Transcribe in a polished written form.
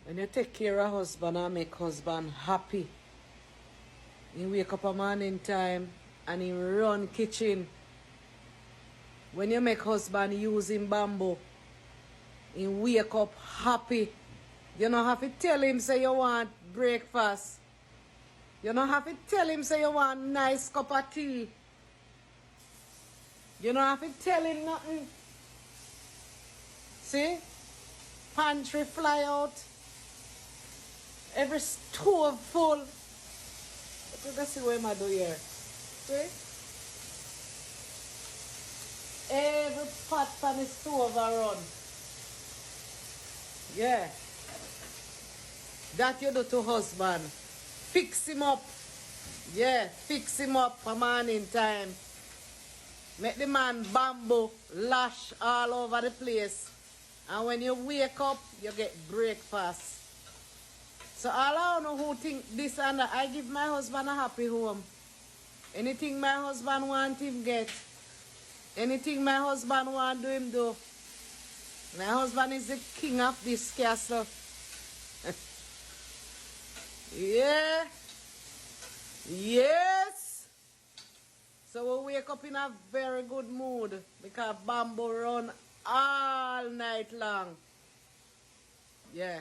When you take care of husband and make husband happy, he wake up a morning time and he run kitchen. When you make husband using bamboo, he wake up happy. You don't have to tell him say you want breakfast. You don't have to tell him say you want nice cup of tea. You don't have to tell him nothing. See? Pantry fly out. Every stove full. Let's see what I do here. See? Every pot on the stove around. Yeah. That you do to husband. Fix him up. Yeah, fix him up for morning time. Make the man bamboo lash all over the place. And when you wake up, you get breakfast. So all I know who think this and that, I give my husband a happy home. Anything my husband want him get. Anything my husband want do him do. My husband is the king of this castle. Yeah. Yes. So we wake up in a very good mood because bamboo run all night long. Yeah.